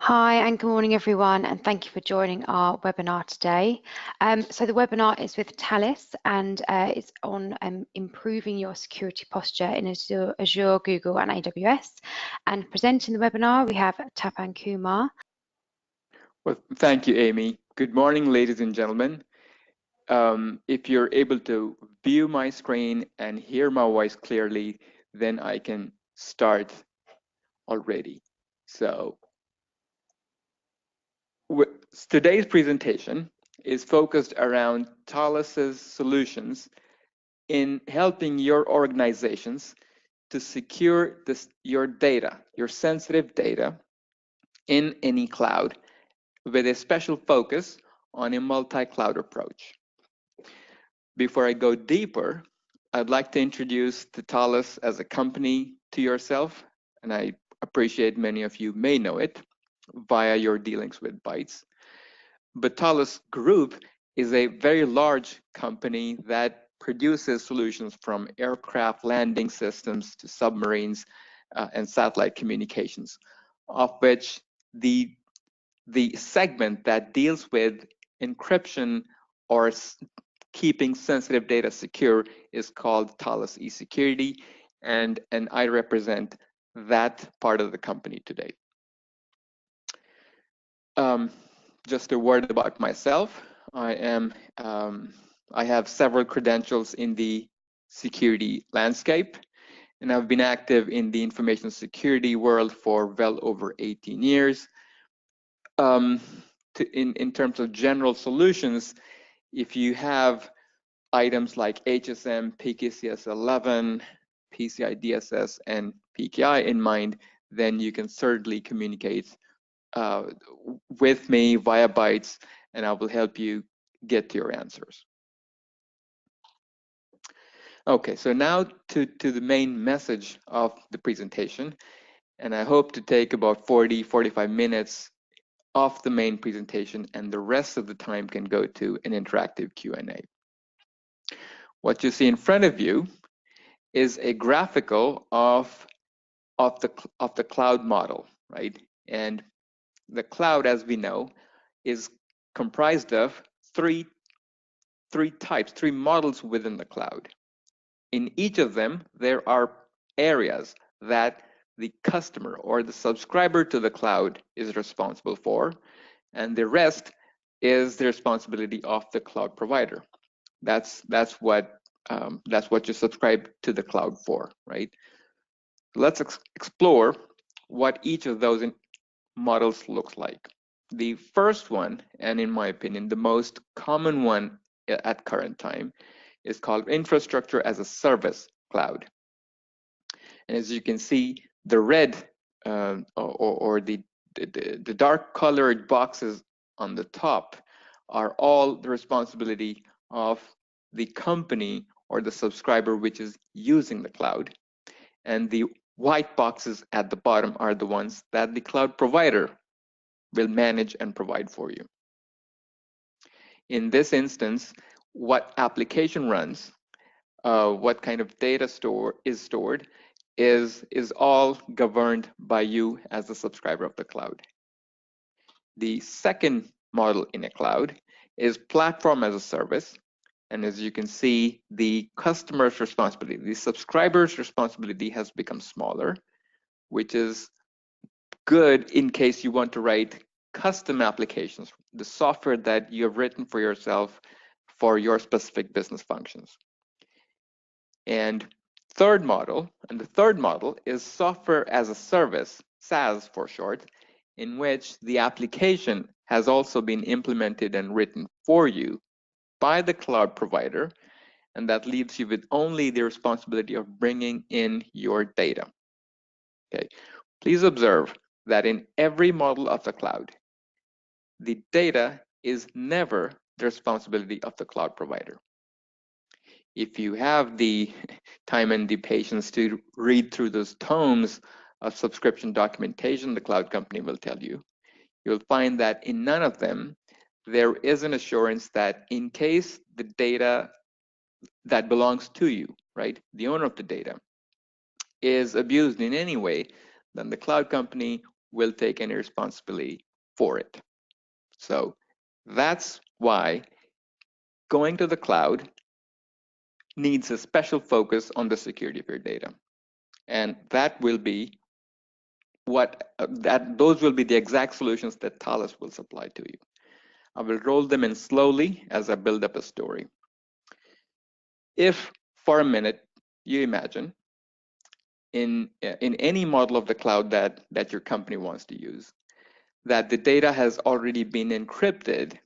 Hi and good morning everyone, and thank you for joining our webinar today. So the webinar is with Thales and it's on improving your security posture in Azure, Google and AWS. And presenting the webinar we have Tapan Kumar. Well, thank you, Amy. Good morning, ladies and gentlemen. If you're able to view my screen and hear my voice clearly, then I can start already. So today's presentation is focused around Thales's solutions in helping your organizations to secure your data, your sensitive data in any cloud, with a special focus on a multi-cloud approach. Before I go deeper, I'd like to introduce the Thales as a company to yourself, and I appreciate many of you may know it via your dealings with Bytes. But Thales Group is a very large company that produces solutions from aircraft landing systems to submarines and satellite communications, of which the segment that deals with encryption or keeping sensitive data secure is called Thales eSecurity, and I represent that part of the company today. Just a word about myself. I have several credentials in the security landscape, and I've been active in the information security world for well over 18 years. In terms of general solutions, if you have items like HSM, PKCS11, PCI DSS, and PKI in mind, then you can certainly communicate with me via Bytes, and I will help you get to your answers. Okay, so now to the main message of the presentation, and I hope to take about 40-45 minutes off the main presentation, and the rest of the time can go to an interactive Q&A. What you see in front of you is a graphical of the cloud model, right? And the cloud, as we know, is comprised of three models within the cloud. In each of them, there are areas that the customer or the subscriber to the cloud is responsible for, and the rest is the responsibility of the cloud provider. That's what you subscribe to the cloud for, right? Let's explore what each of those models looks like. The first one, and in my opinion, the most common one at current time, is called infrastructure as a service cloud. And as you can see, the red or the dark colored boxes on the top are all the responsibility of the company or the subscriber which is using the cloud. And the white boxes at the bottom are the ones that the cloud provider will manage and provide for you. In this instance, what application runs, what kind of data is stored is all governed by you as the subscriber of the cloud. The second model in a cloud is platform as a service. And as you can see, the customer's responsibility, the subscriber's responsibility has become smaller, which is good in case you want to write custom applications, the software that you have written for yourself for your specific business functions. And the third model is software as a service, SaaS for short, in which the application has also been implemented and written for you by the cloud provider, and that leaves you with only the responsibility of bringing in your data. Okay, please observe that in every model of the cloud, the data is never the responsibility of the cloud provider. If you have the time and the patience to read through those tomes of subscription documentation the cloud company will tell you, you'll find that in none of them there is an assurance that in case the data that belongs to you, right, the owner of the data, is abused in any way, then the cloud company will take any responsibility for it. So that's why going to the cloud needs a special focus on the security of your data. And that will be those will be the exact solutions that Thales will supply to you. I will roll them in slowly as I build up a story. If for a minute you imagine in any model of the cloud that your company wants to use, that the data has already been encrypted,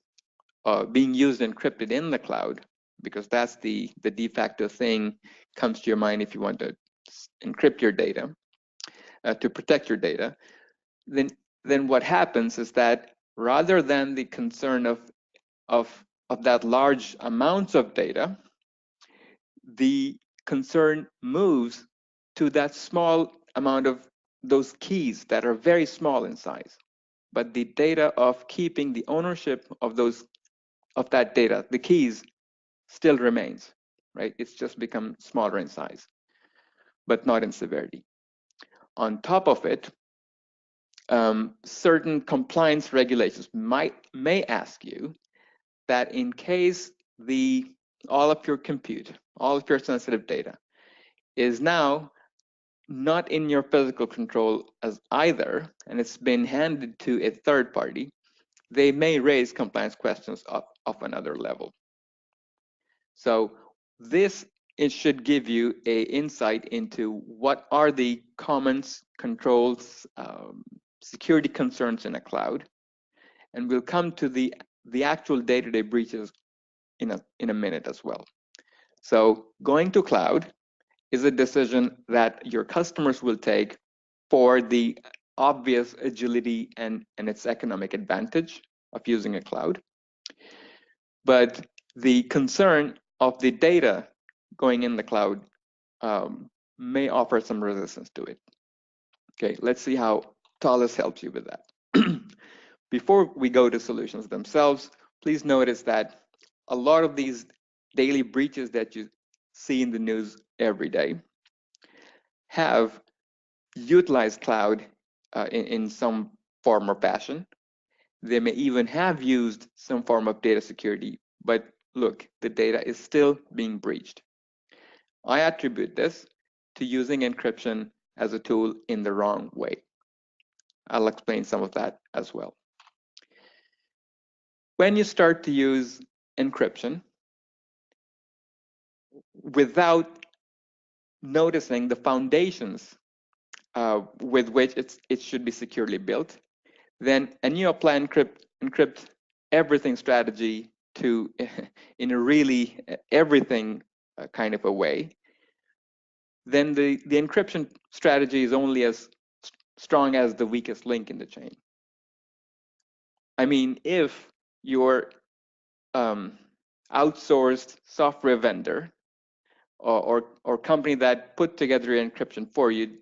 being used encrypted in the cloud, because that's the de facto thing comes to your mind if you want to encrypt your data, to protect your data, then what happens is that rather than the concern of that large amounts of data, the concern moves to that small amount of those keys that are very small in size. But the data of keeping the ownership of that data, the keys, still remains, right? It's just become smaller in size, but not in severity. On top of it, certain compliance regulations may ask you that in case all of your compute, all of your sensitive data is now not in your physical control as either, and it's been handed to a third party, they may raise compliance questions of another level. So it should give you an insight into what are the common controls, security concerns in a cloud, and we'll come to the actual day-to-day breaches in a minute as well. So going to cloud is a decision that your customers will take for the obvious agility and its economic advantage of using a cloud. But the concern of the data going in the cloud may offer some resistance to it. Okay, let's see how Thales helps you with that. Before we go to solutions themselves, please notice that a lot of these daily breaches that you see in the news every day have utilized cloud in some form or fashion. They may even have used some form of data security, but look, the data is still being breached. I attribute this to using encryption as a tool in the wrong way. I'll explain some of that as well. When you start to use encryption without noticing the foundations with which it should be securely built, and you apply encrypt everything strategy to in a really everything kind of a way, then the encryption strategy is only as strong as the weakest link in the chain. I mean, if your outsourced software vendor or company that put together your encryption for you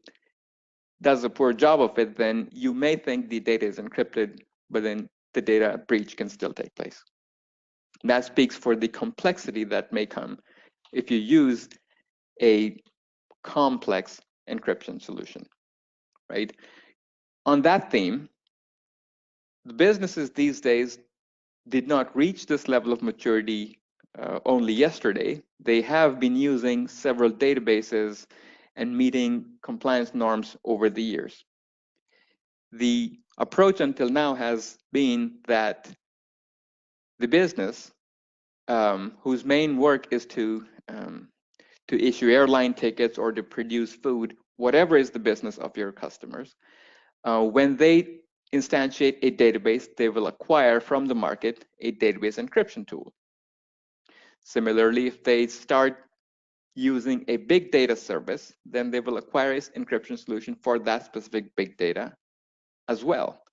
does a poor job of it, then you may think the data is encrypted, but then the data breach can still take place. And that speaks for the complexity that may come if you use a complex encryption solution, right? On that theme, the businesses these days did not reach this level of maturity only yesterday. They have been using several databases and meeting compliance norms over the years. The approach until now has been that the business, whose main work is to issue airline tickets or to produce food, whatever is the business of your customers, when they instantiate a database, they will acquire from the market a database encryption tool. Similarly, if they start using a big data service, then they will acquire an encryption solution for that specific big data as well.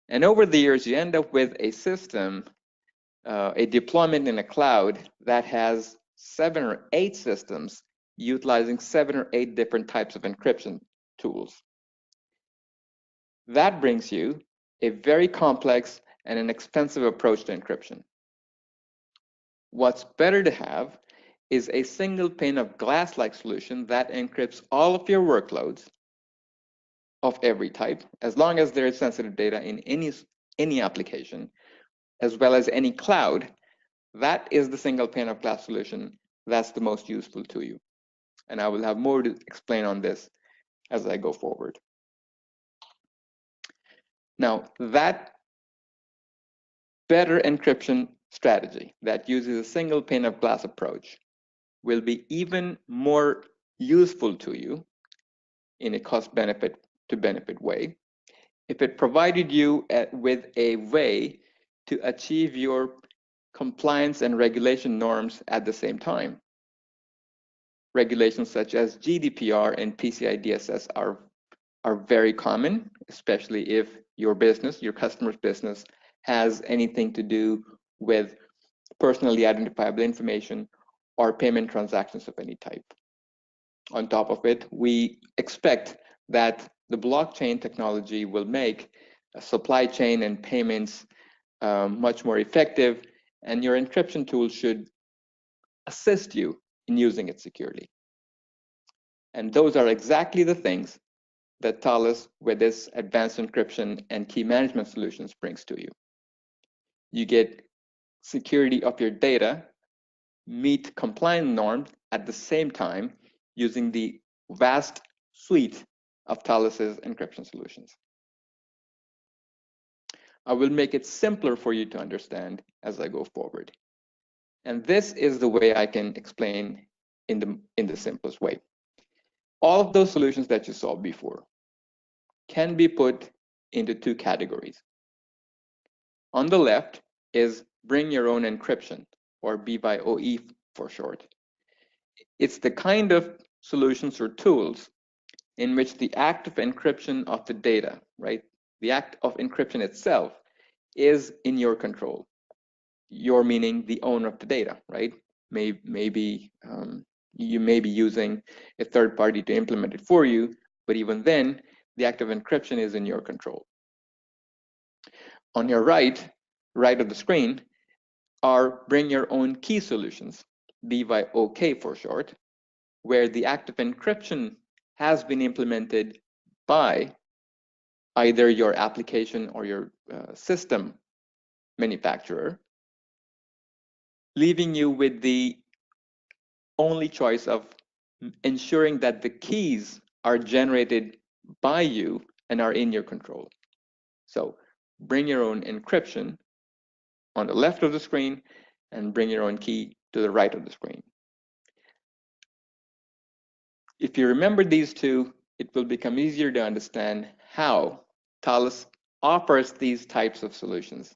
And over the years, you end up with a system, a deployment in a cloud that has 7 or 8 systems utilizing 7 or 8 different types of encryption tools. That brings you a very complex and an expensive approach to encryption. What's better to have is a single pane of glass-like solution that encrypts all of your workloads of every type, as long as there is sensitive data in any application, as well as any cloud, that is the single pane of glass solution that's the most useful to you. And I will have more to explain on this as I go forward. Now, that better encryption strategy that uses a single pane of glass approach will be even more useful to you in a cost benefit to benefit way if it provided you with a way to achieve your compliance and regulation norms at the same time. Regulations such as GDPR and PCI DSS are very common, especially if your business, your customer's business, has anything to do with personally identifiable information or payment transactions of any type. On top of it, we expect that the blockchain technology will make supply chain and payments much more effective, and your encryption tool should assist you in using it securely. And those are exactly the things that Thales, with this advanced encryption and key management solutions, brings to you. You get security of your data, meet compliant norms at the same time using the vast suite of Thales's encryption solutions. I will make it simpler for you to understand as I go forward. And this is the way I can explain in the simplest way. All of those solutions that you saw before can be put into two categories. On the left is bring your own encryption, or BYOE for short. It's the kind of solutions or tools in which the act of encryption of the data, right? The act of encryption itself is in your control. You're meaning the owner of the data, right? Maybe you may be using a third party to implement it for you, but even then, the act of encryption is in your control. On your right of the screen, are bring your own key solutions, BYOK for short, where the act of encryption has been implemented by either your application or your system manufacturer, leaving you with the only choice of ensuring that the keys are generated by you and are in your control. So bring your own encryption on the left of the screen and bring your own key to the right of the screen. If you remember these two, it will become easier to understand how Thales offers these types of solutions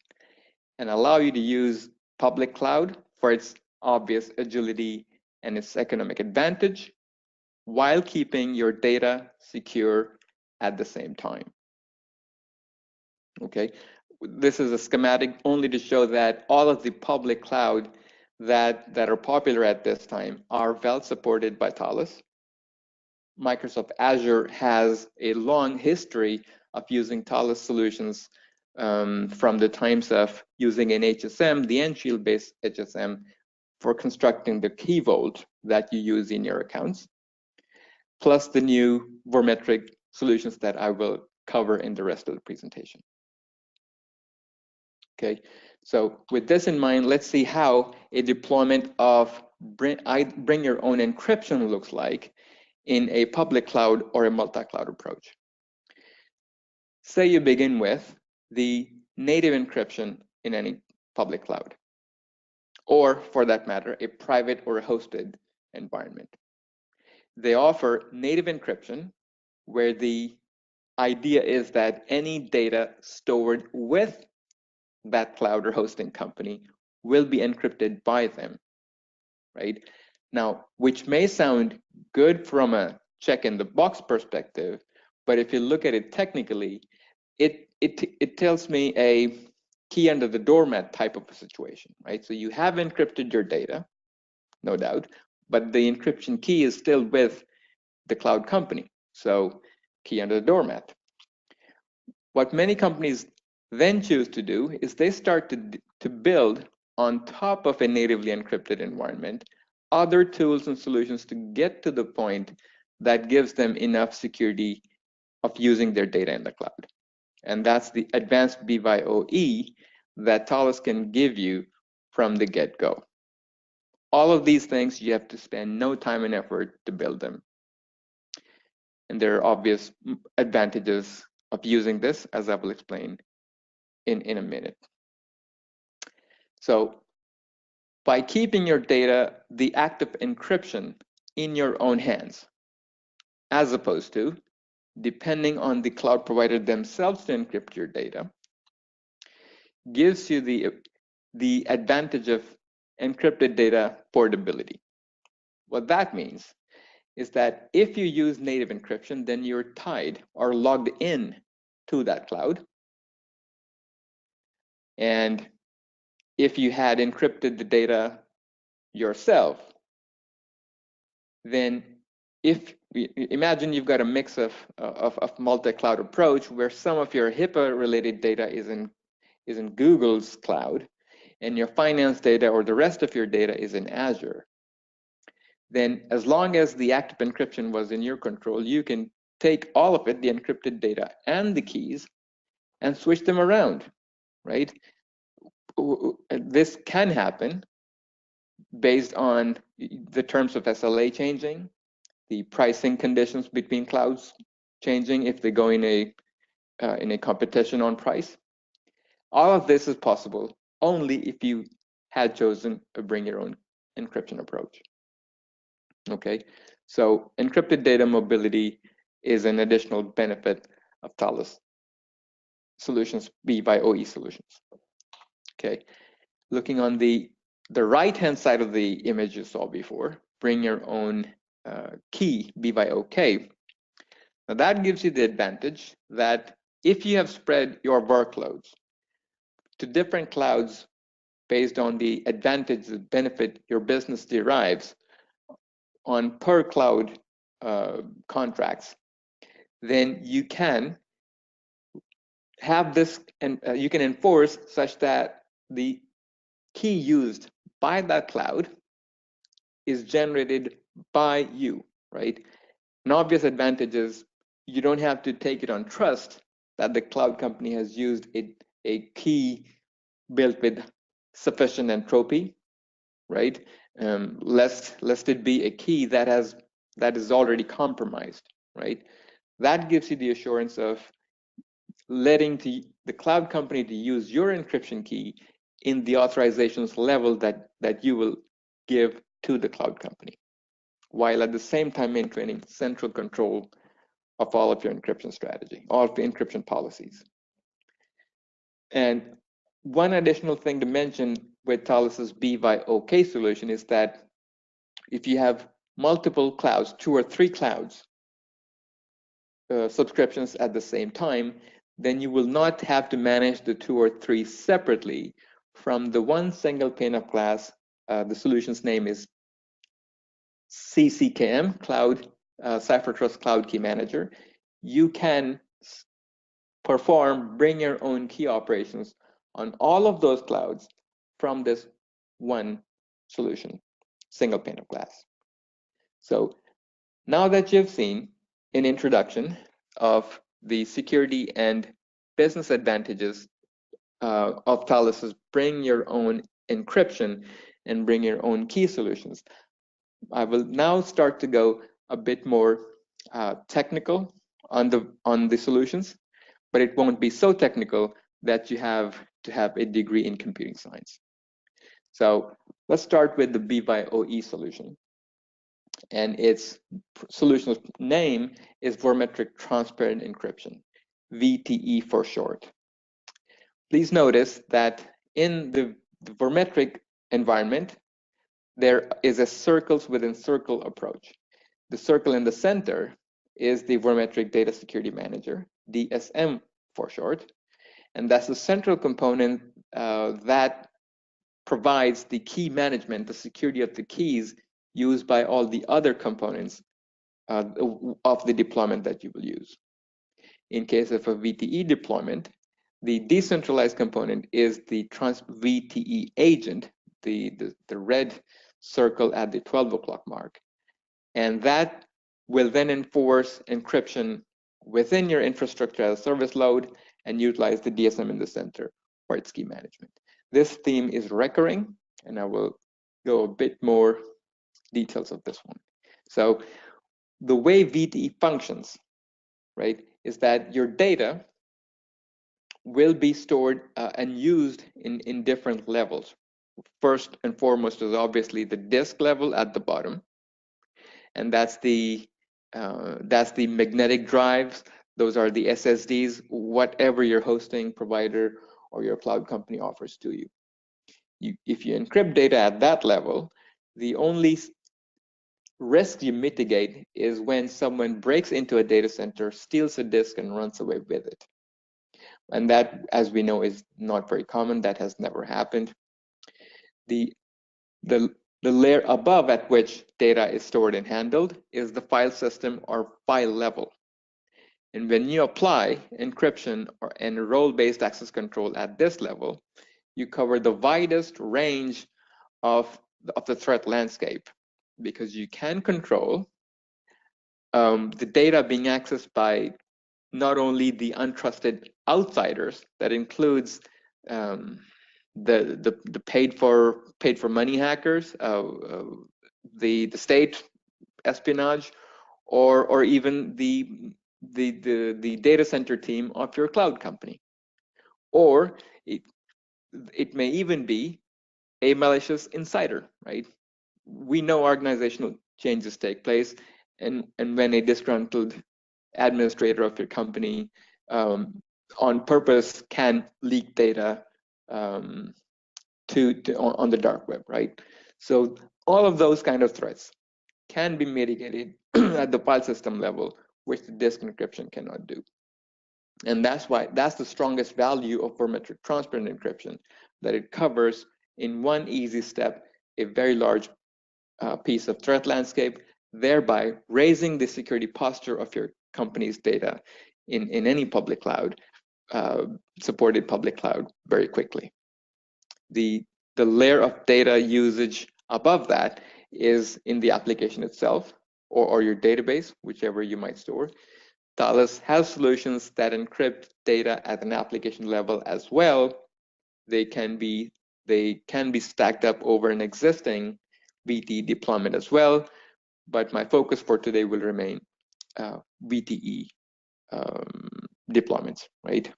and allow you to use public cloud for its obvious agility and its economic advantage, while keeping your data secure at the same time. Okay, this is a schematic only to show that all of the public cloud that are popular at this time are well supported by Thales. Microsoft Azure has a long history of using Thales solutions from the times of using an HSM, the N-Shield-based HSM, for constructing the key vault that you use in your accounts, plus the new Vormetric solutions that I will cover in the rest of the presentation. Okay, so with this in mind, let's see how a deployment of bring your own encryption looks like in a public cloud or a multi-cloud approach. Say you begin with the native encryption in any public cloud, or for that matter, a private or a hosted environment. They offer native encryption, where the idea is that any data stored with that cloud or hosting company will be encrypted by them, right? Now, which may sound good from a check in the box perspective, but if you look at it technically, it tells me a key under the doormat type of a situation, right? So you have encrypted your data, no doubt, but the encryption key is still with the cloud company. So key under the doormat. What many companies then choose to do is they start to build on top of a natively encrypted environment other tools and solutions to get to the point that gives them enough security of using their data in the cloud. And that's the advanced BYOE that Thales can give you from the get-go. All of these things, you have to spend no time and effort to build them. And there are obvious advantages of using this, as I will explain in a minute. So by keeping your data, the act of encryption in your own hands, as opposed to depending on the cloud provider themselves to encrypt your data, gives you the advantage of encrypted data portability. What that means is that if you use native encryption, then you're tied or logged in to that cloud. And if you had encrypted the data yourself, then imagine you've got a mix of multi-cloud approach where some of your HIPAA related data is in Google's cloud and your finance data or the rest of your data is in Azure. Then as long as the act of encryption was in your control, you can take all of it, the encrypted data and the keys, and switch them around, right? This can happen based on the terms of SLA changing, the pricing conditions between clouds changing if they go in a competition on price. All of this is possible only if you had chosen to bring your own encryption approach. Okay, so encrypted data mobility is an additional benefit of Thales solutions, BYOE solutions. Okay, looking on the right-hand side of the image you saw before, bring your own key, BYOK. Now that gives you the advantage that if you have spread your workloads to different clouds based on the advantage, the benefit your business derives on per cloud contracts, then you can have this, and you can enforce such that the key used by that cloud is generated by you, right? An obvious advantage is you don't have to take it on trust that the cloud company has used a key built with sufficient entropy, right? Lest it be a key that is already compromised, right? That gives you the assurance of letting the cloud company to use your encryption key in the authorizations level that you will give to the cloud company, while at the same time maintaining central control of all of your encryption strategy, all of the encryption policies. And one additional thing to mention with Thales's BYOK solution is that if you have multiple clouds, 2 or 3 clouds subscriptions at the same time, then you will not have to manage the 2 or 3 separately from the one single pane of glass. The solution's name is CCKM, Cloud Cipher Trust Cloud Key Manager. You can bring your own key operations on all of those clouds from this one solution, single pane of glass. So now that you've seen an introduction of the security and business advantages of Thales's bring your own encryption and bring your own key solutions, I will now start to go a bit more technical on the solutions, but it won't be so technical that you have to have a degree in computing science. So let's start with the BYOE solution. And its solution's name is Vormetric Transparent Encryption, VTE for short. Please notice that in the Vormetric environment, there is a circles within circle approach. The circle in the center is the Vormetric Data Security Manager, DSM for short. And that's the central component that provides the key management, the security of the keys used by all the other components of the deployment that you will use. In case of a VTE deployment, the decentralized component is the VTE agent, the red circle at the 12 o'clock mark. And that will then enforce encryption within your infrastructure as a service load and utilize the DSM in the center for its key management. This theme is recurring, and I will go a bit more details of this one. So the way VTE functions, right, is that your data will be stored and used in different levels. First and foremost is obviously the disk level at the bottom, and that's the magnetic drives. Those are the SSDs, whatever your hosting provider or your cloud company offers to you. If you encrypt data at that level, the only risk you mitigate is when someone breaks into a data center, steals a disk, and runs away with it. And that, as we know, is not very common. That has never happened. The layer above at which data is stored and handled is the file system or file level. And when you apply encryption and role-based access control at this level, you cover the widest range of the threat landscape, because you can control the data being accessed by not only the untrusted outsiders, that includes the paid for money hackers, the state espionage, or even the data center team of your cloud company, or it may even be a malicious insider, right? We know organizational changes take place, and when a disgruntled administrator of your company on purpose can leak data on the dark web, right? So all of those kind of threats can be mitigated at the file system level, which the disk encryption cannot do. And that's the strongest value of Vormetric transparent encryption, that it covers in one easy step a very large piece of threat landscape, thereby raising the security posture of your company's data in any public cloud, supported public cloud, very quickly. The layer of data usage above that is in the application itself, or your database, whichever you might store. Thales has solutions that encrypt data at an application level as well. They can be stacked up over an existing VTE deployment as well, but my focus for today will remain VTE deployments, right?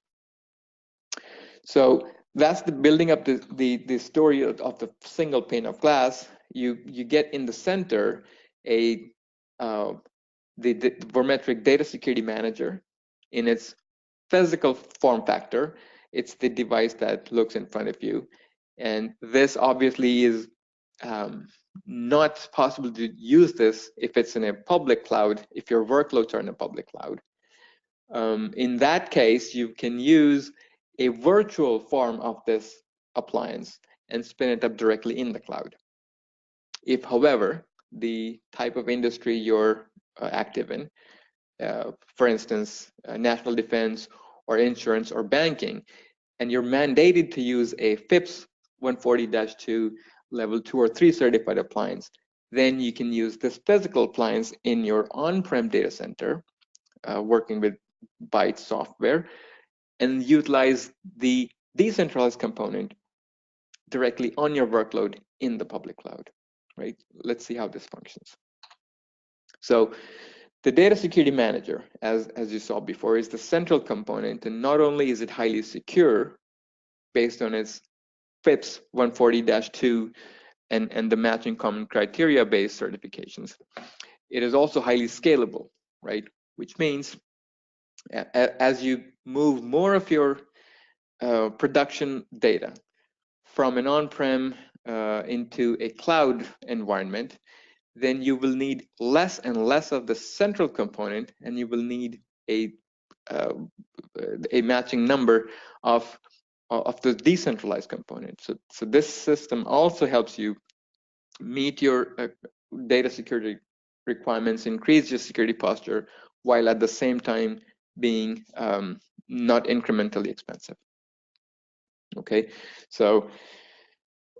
So that's the building up the story of the single pane of glass. You get in the center the Vormetric Data Security Manager in its physical form factor. It's the device that looks in front of you, and this obviously is not possible to use this if it's in a public cloud, if your workloads are in a public cloud. In that case, you can use a virtual form of this appliance and spin it up directly in the cloud. If, however, the type of industry you're active in, for instance, national defense or insurance or banking, and you're mandated to use a FIPS 140-2 level 2 or 3 certified appliance, then you can use this physical appliance in your on-prem data center, working with Byte software, and utilize the decentralized component directly on your workload in the public cloud, right? Let's see how this functions. So the Data Security Manager, as you saw before, is the central component, and not only is it highly secure based on its FIPS 140-2 and the matching common criteria based certifications, it is also highly scalable, right? Which means as you move more of your production data from an on-prem into a cloud environment, then you will need less and less of the central component, and you will need a matching number of the decentralized component. So this system also helps you meet your data security requirements, increase your security posture, while at the same time being not incrementally expensive. Okay, so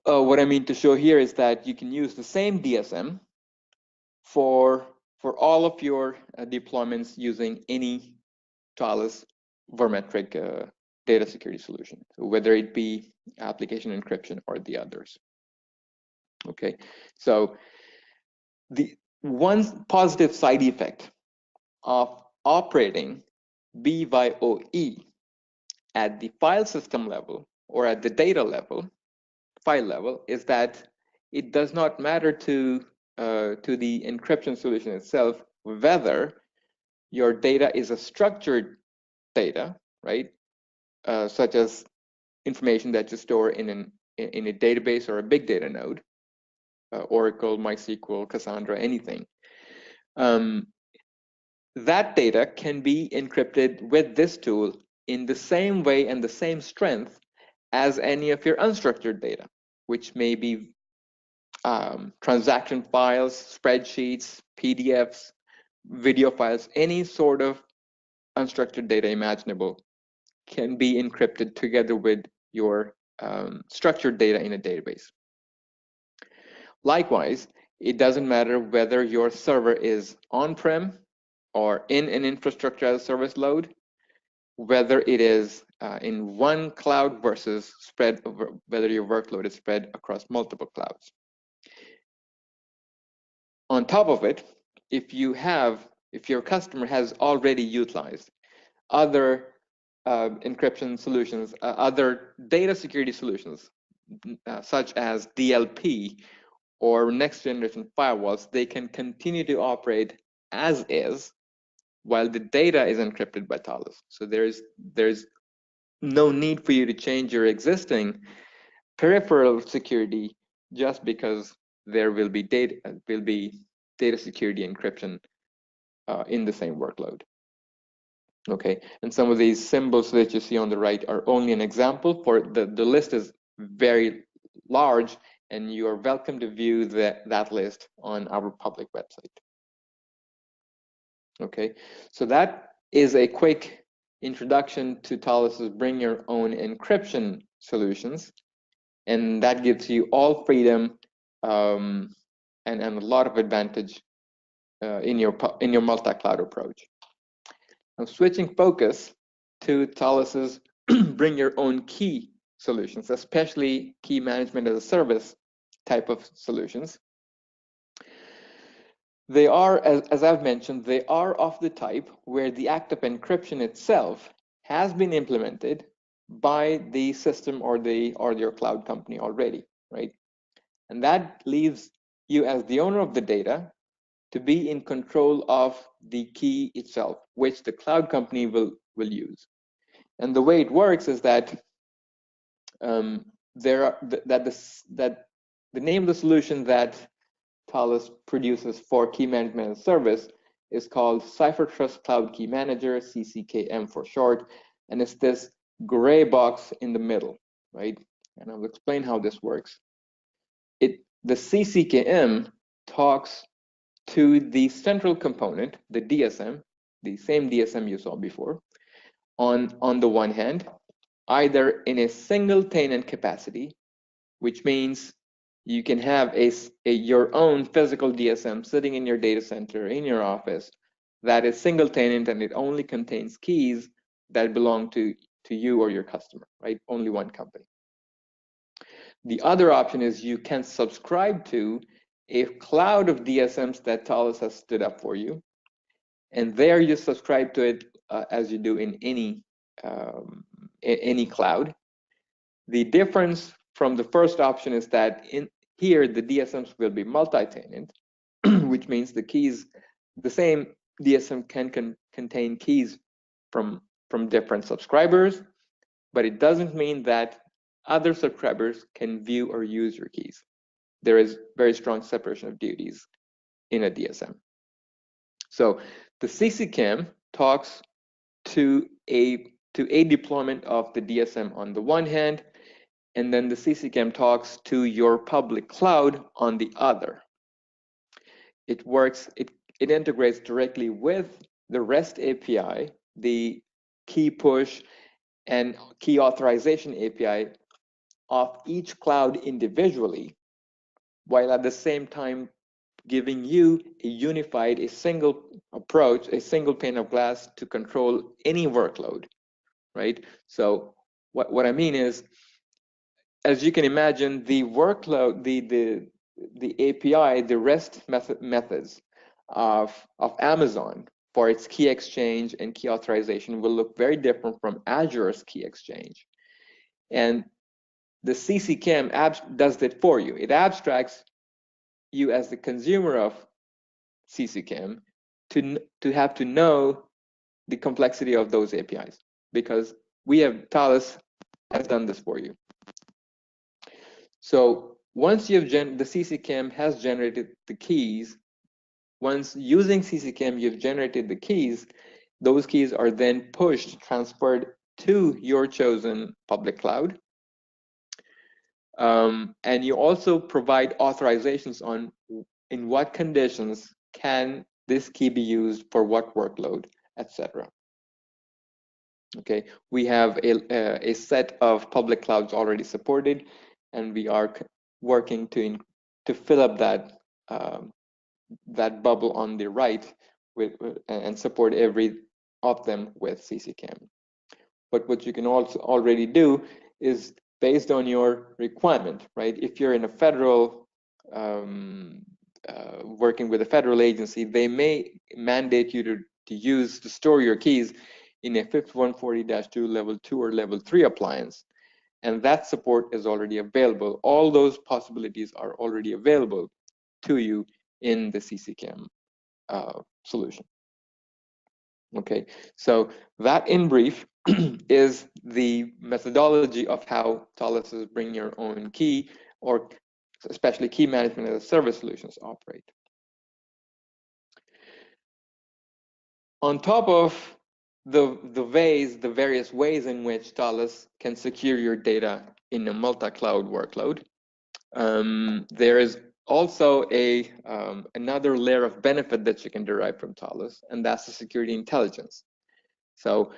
what I mean to show here is that you can use the same DSM for all of your deployments using any Thales Vormetric data security solution, whether it be application encryption or the others. Okay, so the one positive side effect of operating BYOE at the file system level or at the data level, file level, is that it does not matter to the encryption solution itself whether your data is a structured data, right? Such as information that you store in a database or a big data node, Oracle, MySQL, Cassandra, anything. That data can be encrypted with this tool in the same way and the same strength as any of your unstructured data, which may be transaction files, spreadsheets, PDFs, video files, any sort of unstructured data imaginable can be encrypted together with your structured data in a database. Likewise, it doesn't matter whether your server is on-prem or in an infrastructure as a service load, whether it is in one cloud versus spread over, whether your workload is spread across multiple clouds. On top of it, if your customer has already utilized other encryption solutions, other data security solutions, such as DLP or next generation firewalls, they can continue to operate as is while the data is encrypted by Thales. So there's no need for you to change your existing peripheral security just because there will be data security encryption in the same workload. Okay, and some of these symbols that you see on the right are only an example. For the list is very large, and you are welcome to view that list on our public website. Okay, so that is a quick introduction to Thales's bring your own encryption solutions, and that gives you all freedom and a lot of advantage in your multi-cloud approach. Now, switching focus to Thales's bring your own key solutions, especially key management as a service type of solutions. They are, as I've mentioned, they are of the type where the act of encryption itself has been implemented by the system or your cloud company already, right? And that leaves you as the owner of the data to be in control of the key itself, which the cloud company will use. And the way it works is that the name of the solution that Thales produces for key management as a service is called Cipher Trust Cloud Key Manager, CCKM for short, and it's this gray box in the middle, right? And I'll explain how this works. The CCKM talks to the central component, the DSM, the same DSM you saw before, on the one hand, either in a single tenant capacity, which means you can have your own physical DSM sitting in your data center, in your office, that is single tenant and it only contains keys that belong to you or your customer, right? Only one company. The other option is you can subscribe to a cloud of DSMs that Thales has stood up for you, and there you subscribe to it as you do in any cloud. The difference from the first option is that in here the DSMs will be multi-tenant, which means the same DSM can contain keys from different subscribers, but it doesn't mean that other subscribers can view or use your keys. There is very strong separation of duties in a DSM. So the CCKM talks to a deployment of the DSM on the one hand, and then the CCKM talks to your public cloud on the other. It integrates directly with the REST API, the key push and key authorization API of each cloud individually, while at the same time giving you a single approach, a single pane of glass to control any workload, right? So what I mean is, as you can imagine, the workload, the API, the REST methods of Amazon for its key exchange and key authorization will look very different from Azure's key exchange. And the CCKM does that for you. It abstracts you as the consumer of CCKM to have to know the complexity of those APIs, because Thales has done this for you. So once the CCKM has generated the keys, once using CCKM you've generated the keys, those keys are then transferred to your chosen public cloud. And you also provide authorizations on in what conditions can this key be used for what workload, etc. Okay, we have a set of public clouds already supported, and we are working to fill up that that bubble on the right and support every of them with CCKM. But what you can also already do is based on your requirement, right? If you're in a federal working with a federal agency, they may mandate you to store your keys in a FIPS 140-2 level 2 or level 3 appliance, and that support is already available. All those possibilities are already available to you in the CCKM solution. Okay, so that in brief is the methodology of how Thales is bring your own key, or especially key management as a service solutions operate. On top of the various ways in which Thales can secure your data in a multi-cloud workload, there is also another layer of benefit that you can derive from Thales, and that's the security intelligence. So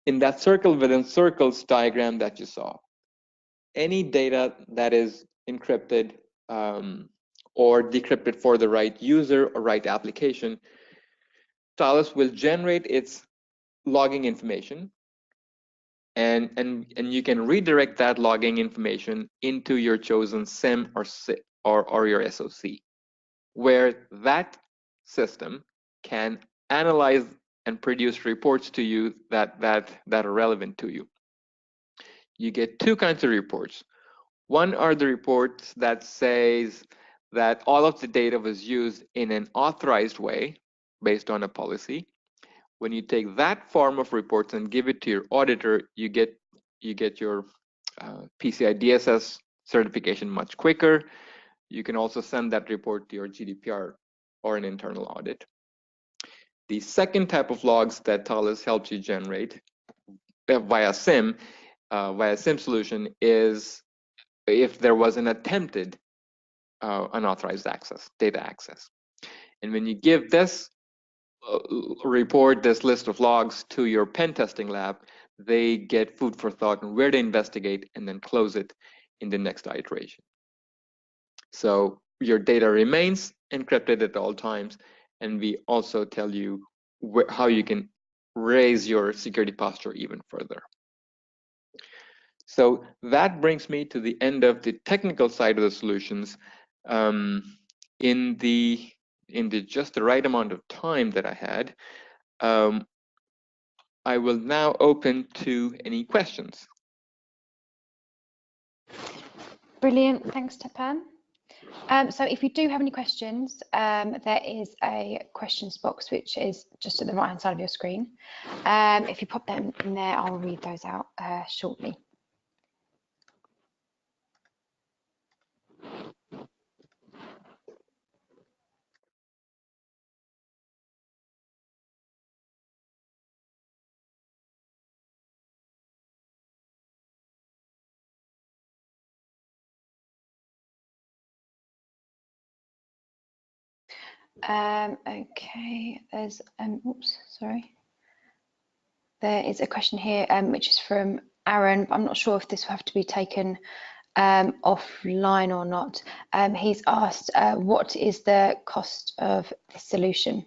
in that circle within circles diagram that you saw, any data that is encrypted or decrypted for the right user or right application, Thales will generate its logging information, and you can redirect that logging information into your chosen SIEM or your SOC, where that system can analyze and produce reports to you that are relevant to you. You get two kinds of reports. One are the reports that says that all of the data was used in an authorized way based on a policy. When you take that form of reports and give it to your auditor, you get your PCI DSS certification much quicker. You can also send that report to your GDPR or an internal audit. The second type of logs that Thales helps you generate via SIEM solution is if there was an attempted unauthorized data access. And when you give this report, this list of logs to your pen testing lab, they get food for thought on where to investigate and then close it in the next iteration. So your data remains encrypted at all times, and we also tell you how you can raise your security posture even further. So that brings me to the end of the technical side of the solutions. In just the right amount of time that I had, I will now open to any questions. Brilliant, thanks Tapan. So if you do have any questions, there is a questions box which is just at the right hand side of your screen. If you pop them in there, I'll read those out shortly. Okay, there's oops, sorry. There is a question here which is from Aaron. I'm not sure if this will have to be taken offline or not. He's asked, what is the cost of this solution?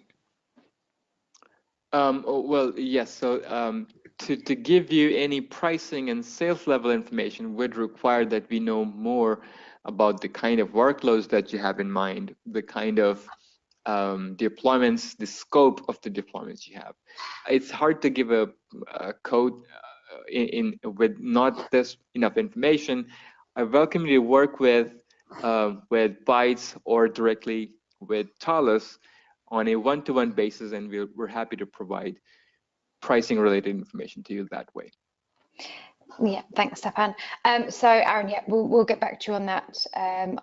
Well, yes. So to give you any pricing and sales level information would require that we know more about the kind of workloads that you have in mind, the kind of deployments, the scope of the deployments you have. It's hard to give a code with not this enough information. I welcome you to work with Bytes or directly with Thales on a one-to-one basis, and we're happy to provide pricing related information to you that way. Yeah, thanks, Stepan. So Aaron, yeah, we'll get back to you on that.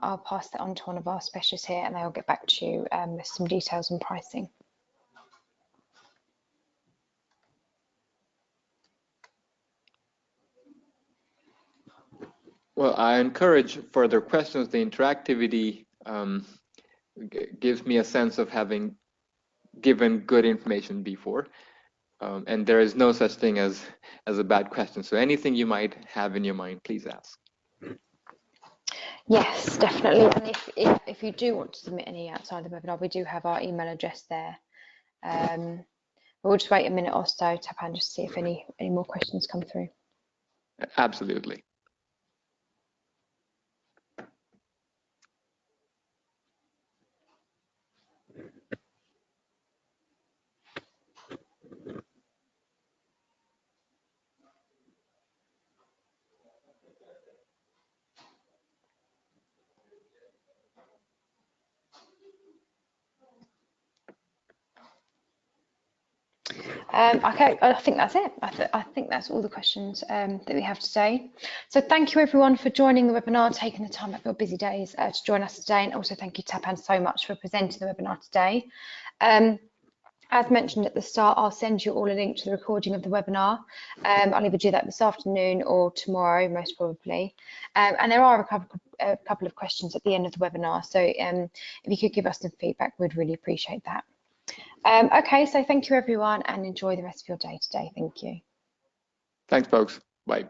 I'll pass that on to one of our specialists here, and they'll get back to you with some details on pricing. Well, I encourage further questions. The interactivity gives me a sense of having given good information before. And there is no such thing as a bad question. So anything you might have in your mind, please ask. Yes, definitely. And if you do want to submit any outside the webinar, we do have our email address there. We'll just wait a minute or so, Tapan, just to see if any more questions come through. Absolutely. Okay, I think that's it. I think that's all the questions that we have today. So thank you everyone for joining the webinar, taking the time out of your busy days to join us today, and also thank you Tapan so much for presenting the webinar today. As mentioned at the start, I'll send you all a link to the recording of the webinar. I'll either do that this afternoon or tomorrow, most probably. And there are a couple of questions at the end of the webinar, so if you could give us some feedback, we'd really appreciate that. Okay, so thank you everyone, and enjoy the rest of your day today. Thank you. Thanks, folks. Bye.